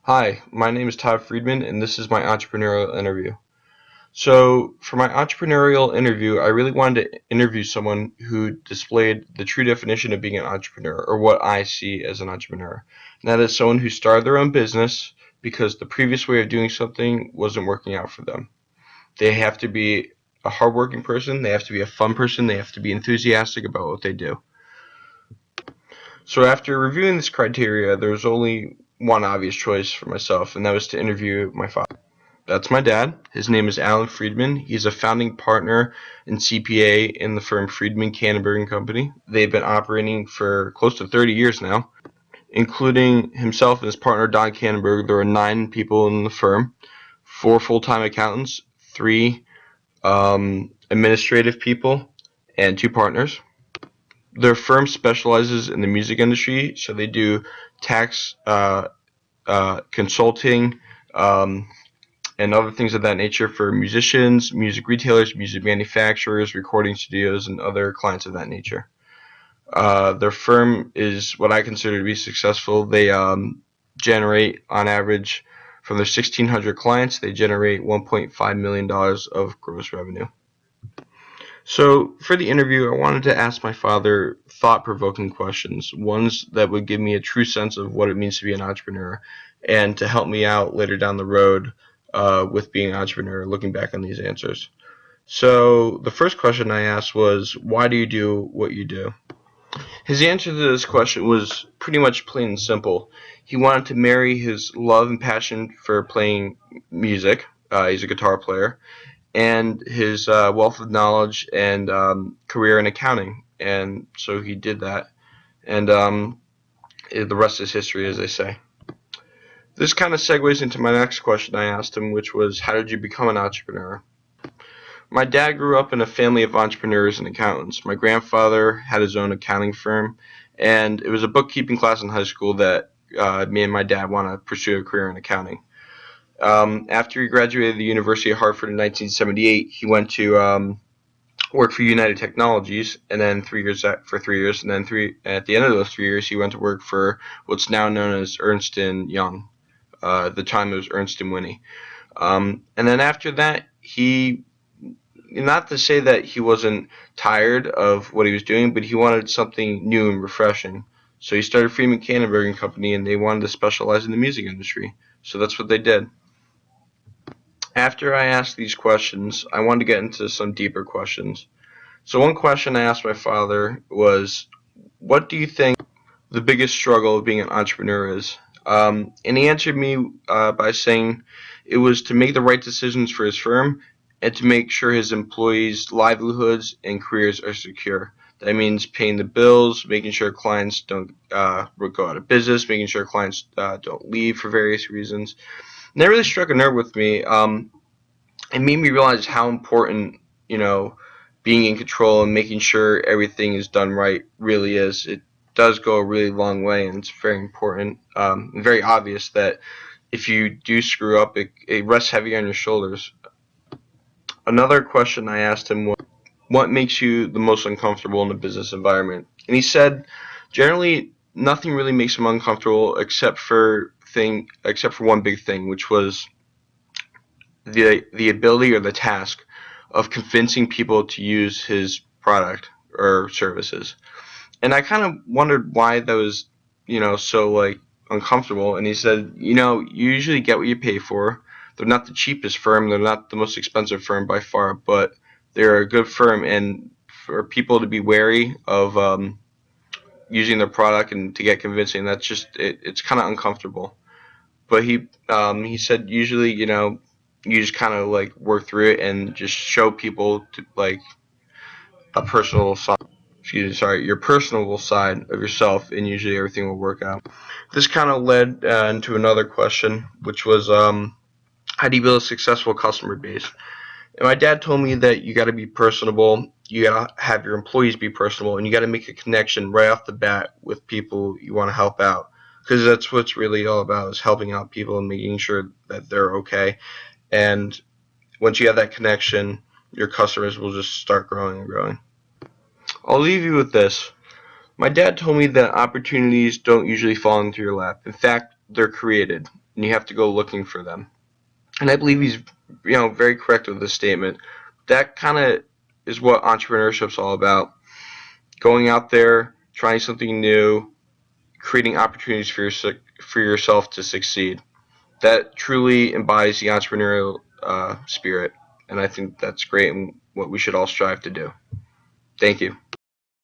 Hi, my name is Todd Friedman, and this is my entrepreneurial interview. So, for my entrepreneurial interview, I really wanted to interview someone who displayed the true definition of being an entrepreneur, or what I see as an entrepreneur. And that is someone who started their own business because the previous way of doing something wasn't working out for them. They have to be a hardworking person, they have to be a fun person, they have to be enthusiastic about what they do. So after reviewing this criteria, there was only one obvious choice for myself, and that was to interview my father. That's my dad. His name is Alan Friedman. He's a founding partner and CPA in the firm Friedman, Canterbury and Company. They've been operating for close to 30 years now. Including himself and his partner Don Canterbury, there are 9 people in the firm, 4 full-time accountants, 3 administrative people, and 2 partners. Their firm specializes in the music industry, so they do tax consulting, and other things of that nature for musicians, music retailers, music manufacturers, recording studios, and other clients of that nature. Their firm is what I consider to be successful. They generate, on average, from their 1,600 clients, they generate $1.5 million of gross revenue. So, for the interview, I wanted to ask my father thought-provoking questions, ones that would give me a true sense of what it means to be an entrepreneur, and to help me out later down the road with being an entrepreneur, looking back on these answers. So, the first question I asked was, why do you do what you do? His answer to this question was pretty much plain and simple. He wanted to marry his love and passion for playing music. He's a guitar player, and his wealth of knowledge and career in accounting. And so he did that. And the rest is history, as they say. This kind of segues into my next question I asked him, which was, how did you become an entrepreneur? My dad grew up in a family of entrepreneurs and accountants. My grandfather had his own accounting firm, and it was a bookkeeping class in high school that me and my dad want to pursue a career in accounting. After he graduated the University of Hartford in 1978, he went to work for United Technologies, and then 3 years, and then at the end of those 3 years, he went to work for what's now known as Ernst and Young. At the time, it was Ernst and Winnie. And then after that, not to say that he wasn't tired of what he was doing, but he wanted something new and refreshing. So he started Friedman Canterbury and Company, and they wanted to specialize in the music industry. So that's what they did. After I asked these questions, I wanted to get into some deeper questions. So one question I asked my father was, what do you think the biggest struggle of being an entrepreneur is? And he answered me by saying it was to make the right decisions for his firm and to make sure his employees' livelihoods and careers are secure. That means paying the bills, making sure clients don't go out of business, making sure clients don't leave for various reasons. And that really struck a nerve with me. It made me realize how important, being in control and making sure everything is done right really is. It does go a really long way, and it's very important, and very obvious that if you do screw up, it rests heavy on your shoulders. Another question I asked him was, what makes you the most uncomfortable in the business environment? And he said, generally, nothing really makes him uncomfortable except for one big thing, which was the ability or the task of convincing people to use his product or services. And I kind of wondered why that was, so uncomfortable. And he said, you usually get what you pay for. They're not the cheapest firm. They're not the most expensive firm by far, but they're a good firm. And for people to be wary of using their product and to get convincing, that's just it's kind of uncomfortable. But he said usually, you just kind of work through it and just show people a personal side. Your personable side of yourself, and usually everything will work out. This kind of led into another question, which was, how do you build a successful customer base? And my dad told me that you got to be personable, you got to have your employees be personable, and you got to make a connection right off the bat with people you want to help out. Because that's what it's really all about, is helping out people and making sure that they're okay. And once you have that connection, your customers will just start growing and growing. I'll leave you with this. My dad told me that opportunities don't usually fall into your lap. In fact, they're created. and you have to go looking for them. And I believe he's, very correct with this statement. That kind of is what entrepreneurship's all about. Going out there, trying something new, creating opportunities for yourself to succeed. That truly embodies the entrepreneurial spirit, and I think that's great and what we should all strive to do. Thank you.